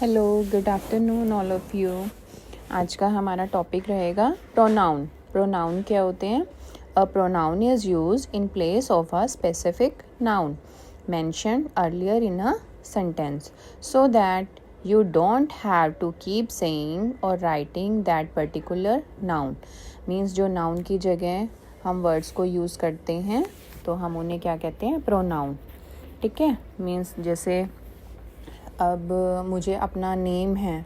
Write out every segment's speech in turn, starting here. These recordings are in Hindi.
Hello, good afternoon all of you. आज का हमारा टॉपिक रहेगा प्रोनाउन। प्रोनाउन क्या होते हैं? A pronoun is use in place of a specific noun mentioned earlier in a sentence so that you don't have to keep saying or writing that particular noun. Means जो नाउन की जगह हम वर्ड्स को यूज़ करते हैं तो हम उन्हें क्या कहते हैं? प्रोनाउन। ठीक है, मीन्स जैसे अब मुझे अपना नेम है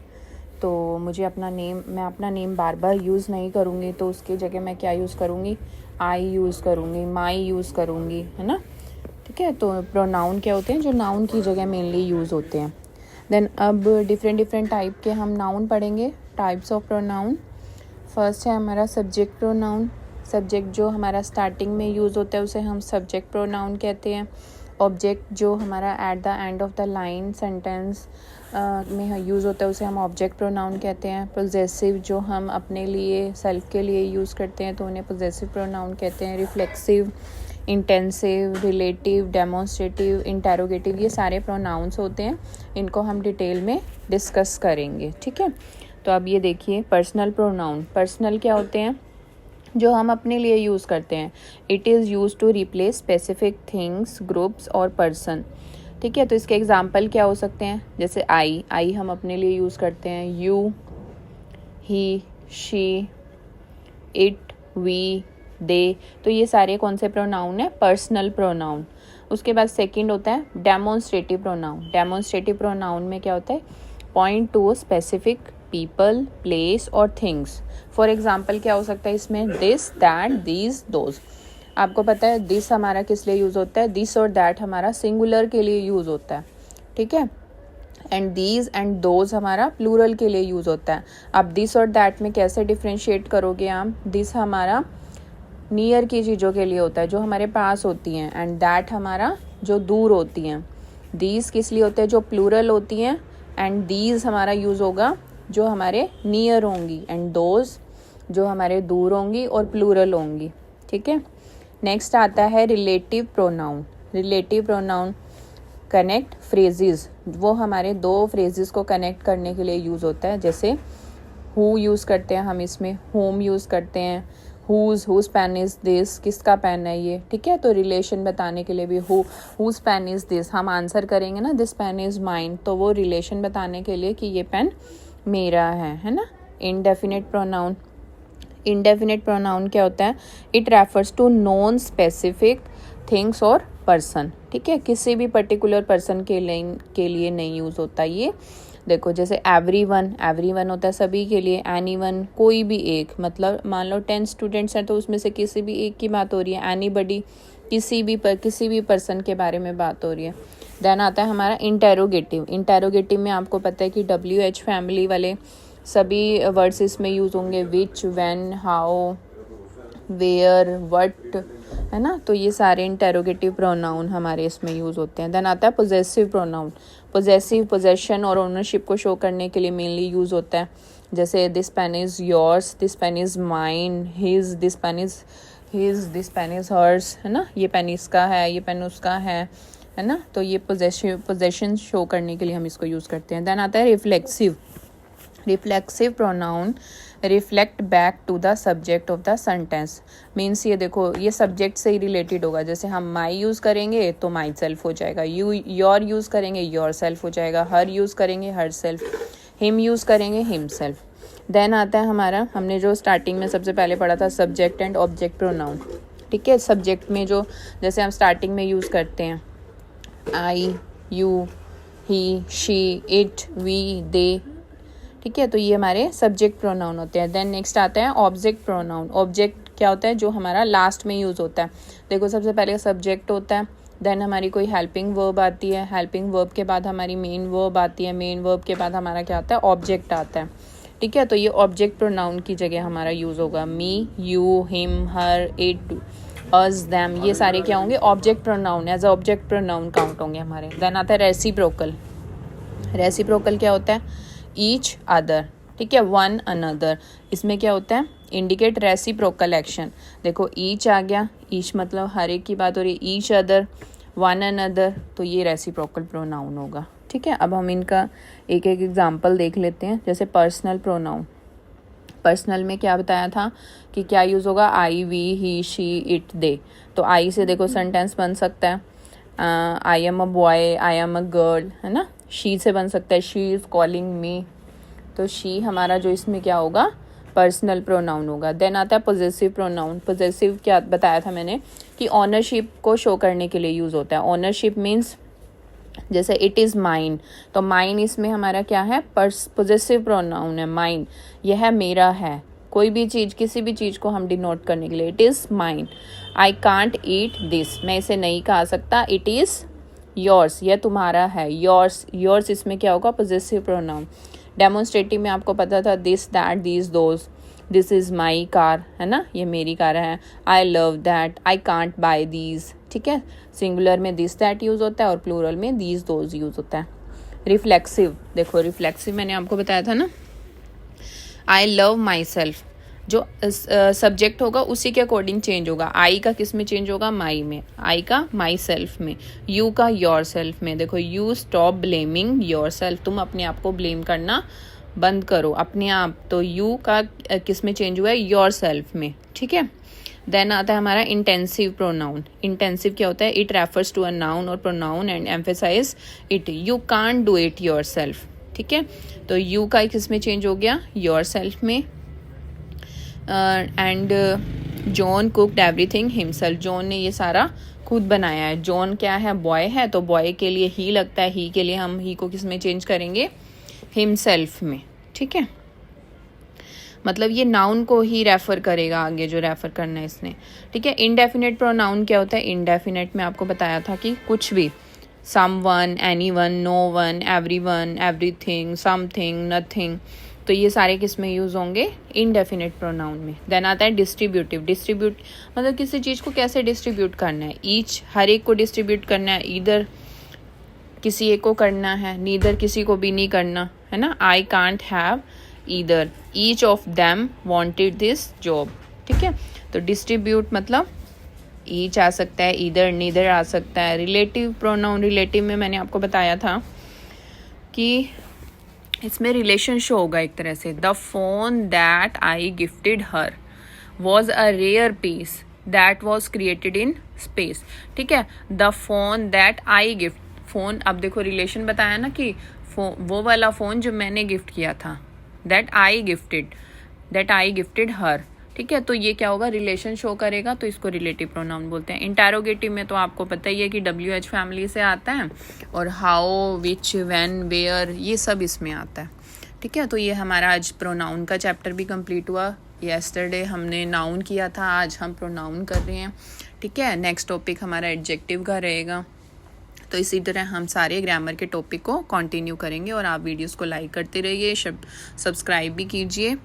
तो मैं अपना नेम बार बार यूज़ नहीं करूँगी, तो उसकी जगह मैं क्या यूज़ करूँगी? आई यूज़ करूँगी, माई यूज़ करूँगी, है ना। ठीक है, तो प्रोनाउन क्या होते हैं? जो नाउन की जगह मेनली यूज़ होते हैं। देन अब डिफरेंट टाइप के हम नाउन पढ़ेंगे, टाइप्स ऑफ प्रोनाउन। फर्स्ट है हमारा सब्जेक्ट प्रोनाउन। सब्जेक्ट जो हमारा स्टार्टिंग में यूज़ होता है उसे हम सब्जेक्ट प्रोनाउन कहते हैं। ऑब्जेक्ट जो हमारा at the end of the line sentence में यूज़ होता है उसे हम ऑब्जेक्ट प्रोनाउन कहते हैं। पोजेसिव जो हम अपने लिए सेल्फ के लिए यूज़ करते हैं तो उन्हें पोजेसिव प्रोनाउन कहते हैं। Reflexive, intensive, relative, demonstrative, interrogative, ये सारे प्रोनाउंस होते हैं। इनको हम डिटेल में डिस्कस करेंगे। ठीक है, तो अब ये देखिए पर्सनल प्रोनाउन। पर्सनल क्या होते हैं? जो हम अपने लिए यूज़ करते हैं। It is use to replace specific things, groups और पर्सन। ठीक है, तो इसके एग्जांपल क्या हो सकते हैं? जैसे आई हम अपने लिए यूज़ करते हैं। You, he, she, it, we, they, तो ये सारे कौन से प्रोनाउन है? Personal pronoun. उसके बाद सेकंड होता है डेमोन्स्ट्रेटिव प्रोनाउन। डेमोन्स्ट्रेटिव प्रोनाउन में क्या होता है? Point two specific people, place और थिंग्स। फॉर एग्जाम्पल क्या हो सकता है इसमें? This, that, these, those. आपको पता है दिस हमारा किस लिए यूज़ होता है? दिस और दैट हमारा सिंगुलर के लिए यूज़ होता है। ठीक है, एंड दीज एंड दोज हमारा प्लूरल के लिए यूज़ होता है। अब दिस और दैट में कैसे डिफ्रेंशिएट करोगे आप? दिस हमारा नियर की चीज़ों के लिए होता है जो हमारे पास होती हैं, एंड दैट हमारा जो दूर होती हैं। दीज किस लिए होते हैं? जो प्लूरल होती हैं, एंड दीज हमारा यूज़ होगा जो हमारे नियर होंगी, एंड दोज जो हमारे दूर होंगी और प्लूरल होंगी। ठीक है, नेक्स्ट आता है relative pronoun. Relative pronoun connect phrases, वो हमारे दो फ्रेजेस को कनेक्ट करने के लिए यूज़ होता है। जैसे हु यूज़ करते हैं हम इसमें, होम यूज़ करते हैं, हुज पेन इज़ दिस, किसका पेन है ये। ठीक है, तो रिलेशन बताने के लिए भी हुज पेन इज़ दिस, हम आंसर करेंगे ना दिस पेन इज़ माइन, तो वो रिलेशन बताने के लिए कि ये पेन मेरा है ना। Indefinite pronoun. इंडेफिनिट प्रोनाउन क्या होता है? It refers to non specific things और पर्सन। ठीक है, किसी भी पर्टिकुलर पर्सन के लिए नहीं यूज़ होता ये। देखो जैसे एवरीवन होता है सभी के लिए। एनीवन कोई भी एक, मतलब मान लो 10 स्टूडेंट्स हैं तो उसमें से किसी भी एक की बात हो रही है। एनीबडी किसी भी पर्सन के बारे में बात हो रही है। देन आता है हमारा इंटेरोगेटिव। इंटेरोगेटिव में आपको पता है कि WH फैमिली वाले सभी वर्ड्स इसमें यूज़ होंगे। विच, व्हेन, हाउ, वेयर, व्हाट, है ना। तो ये सारे इंटेरोगेटिव प्रोनाउन हमारे इसमें यूज़ होते हैं। देन आता है पोजेसिव प्रोनाउन। पोजेसिव पोजेशन और ओनरशिप को शो करने के लिए मेनली यूज़ होता है। जैसे this pen is yours, this pen is mine, his, this pen is his, this pen is hers, है ना। ये पेन इसका है, ये पेन उसका है ना। तो ये पोजेशन शो करने के लिए हम इसको यूज़ करते हैं। देन आता है reflexive. Reflexive pronoun reflect back to the subject of the sentence. Means ये देखो ये सब्जेक्ट से ही रिलेटेड होगा। जैसे हम माई यूज़ करेंगे तो माई सेल्फ हो जाएगा, योर यूज़ करेंगे योर सेल्फ हो जाएगा, हर यूज़ करेंगे हर सेल्फ, हिम यूज़ करेंगे हिम सेल्फ। देन आता है हमारा, हमने जो स्टार्टिंग में सबसे पहले पढ़ा था, सब्जेक्ट एंड ऑब्जेक्ट प्रोनाउन। ठीक है, सब्जेक्ट में जो जैसे हम स्टार्टिंग में यूज़ करते हैं I, you, he, she, it, we, they. ठीक है, तो ये हमारे सब्जेक्ट प्रोनाउन होते हैं। देन नेक्स्ट आता है ऑब्जेक्ट प्रोनाउन। ऑब्जेक्ट क्या होता है? जो हमारा लास्ट में यूज़ होता है। देखो सबसे पहले सब्जेक्ट होता है, देन हमारी कोई हेल्पिंग वर्ब आती है, हेल्पिंग वर्ब के बाद हमारी मेन वर्ब आती है, मेन वर्ब के बाद हमारा क्या आता है? ऑब्जेक्ट आता है। ठीक है, तो ये ऑब्जेक्ट प्रोनाउन की जगह हमारा यूज़ होगा। Me, you, him, her, it, us, them, ये सारे क्या होंगे? Object pronoun, as object pronoun count होंगे हमारे। देन आता है रेसिप्रोकल। रेसिप्रोकल क्या होता है? Each other. ठीक है, वन अनदर। इसमें क्या होता है? Indicate reciprocal action. देखो ईच आ गया, ईच मतलब हर एक की बात हो रही है। ईच अदर, वन अनदर, तो ये रेसिप्रोकल प्रोनाउन होगा। ठीक ठीक है, अब हम इनका एक एक एग्जाम्पल देख लेते हैं। जैसे पर्सनल प्रोनाउन, पर्सनल में क्या बताया था कि क्या यूज़ होगा, आई, वी, ही, शी, इट, दे। तो आई से देखो सेंटेंस बन सकता है I am a boy, I am a girl, है ना। शी से बन सकता है शी इज़ कॉलिंग मी, तो शी हमारा जो इसमें क्या होगा, पर्सनल प्रोनाउन होगा। देन आता है पोजेसिव प्रोनाउन। पोजेसिव क्या बताया था मैंने कि ऑनरशिप को शो करने के लिए यूज़ होता है। ऑनरशिप मीन्स जैसे इट इज़ माइन, तो माइन इसमें हमारा क्या है, पोजेसिव प्रोनाउन है। माइन यह है मेरा है, कोई भी चीज़, किसी भी चीज़ को हम डिनोट करने के लिए, it is mine. I can't eat this, मैं इसे नहीं खा सकता, इट इज़ योर्स, यह तुम्हारा है, योर्स। योर्स इसमें क्या होगा, पोजेसिव प्रोनाउन। डेमोन्स्ट्रेटिव में आपको पता था this, that, these, those. This is my car, है ना, ये मेरी कार है। I love that, I can't buy these, ठीक है। सिंगुलर में दिस दैट यूज़ होता है और प्लूरल में दीज दोज यूज़ होता है। रिफ्लेक्सिव, देखो रिफ्लेक्सिव मैंने आपको बताया था ना, आई लव माई सेल्फ, जो सब्जेक्ट होगा उसी के अकॉर्डिंग चेंज होगा। आई का किस में चेंज होगा, माई में। आई का माई सेल्फ में। यू का योर सेल्फ में। देखो you stop blaming your self, तुम अपने आप को ब्लेम करना बंद करो अपने आप। तो यू का किस में चेंज हुआ है, योर सेल्फ में, ठीक है। देन आता है हमारा इंटेंसिव प्रोनाउन। इंटेंसिव क्या होता है, it refers to a noun और pronoun and emphasize it. You can't do it yourself, ठीक है। तो यू का किस में चेंज हो गया, योर सेल्फ में। And John cooked everything himself, John ने ये सारा खुद बनाया है। जॉन क्या है, बॉय है, तो बॉय के लिए ही लगता है, ही के लिए हम ही को किस में चेंज करेंगे, हिमसेल्फ में, ठीक है। मतलब ये नाउन को ही रेफर करेगा आगे, जो रेफर करना है इसने, ठीक है। इनडेफिनेट प्रोनाउन क्या होता है, इनडेफिनेट में आपको बताया था कि कुछ भी, someone, anyone, no one, everyone, everything, something, nothing, तो ये सारे किस में यूज़ होंगे, इनडेफिनेट प्रोनाउन में। देन आता है डिस्ट्रीब्यूटिव। डिस्ट्रीब्यूट मतलब किसी चीज़ को कैसे डिस्ट्रीब्यूट करना है, ईच हर एक को डिस्ट्रीब्यूट करना है, इधर किसी एक को करना है, नीदर किसी को भी नहीं करना, है ना। I can't have either, each of them wanted this job, ठीक है। तो डिस्ट्रीब्यूट मतलब ईच आ सकता है, ईदर, नीदर आ सकता है। रिलेटिव प्रोनाउन, रिलेटिव में मैंने आपको बताया था कि इसमें रिलेशन शो होगा एक तरह से। The phone that I gifted her was a rare piece that was created in space, ठीक है। The phone that I gift, phone, अब देखो रिलेशन बताया ना कि वो वाला फ़ोन जो मैंने गिफ्ट किया था, दैट आई गिफ्टेड हर, ठीक है। तो ये क्या होगा, रिलेशन शो करेगा, तो इसको रिलेटिव प्रोनाउन बोलते हैं। इंटेरोगेटिव में तो आपको पता ही है कि WH फैमिली से आता है, और हाउ, विच, व्हेन, वेयर, ये सब इसमें आता है, ठीक है। तो ये हमारा आज प्रोनाउन का चैप्टर भी कंप्लीट हुआ। येस्टरडे हमने नाउन किया था, आज हम प्रोनाउन कर रहे हैं, ठीक है। नेक्स्ट टॉपिक हमारा एडजेक्टिव का रहेगा। तो इसी तरह हम सारे ग्रामर के टॉपिक को कंटिन्यू करेंगे, और आप वीडियोस को लाइक करते रहिए, सब्सक्राइब भी कीजिए।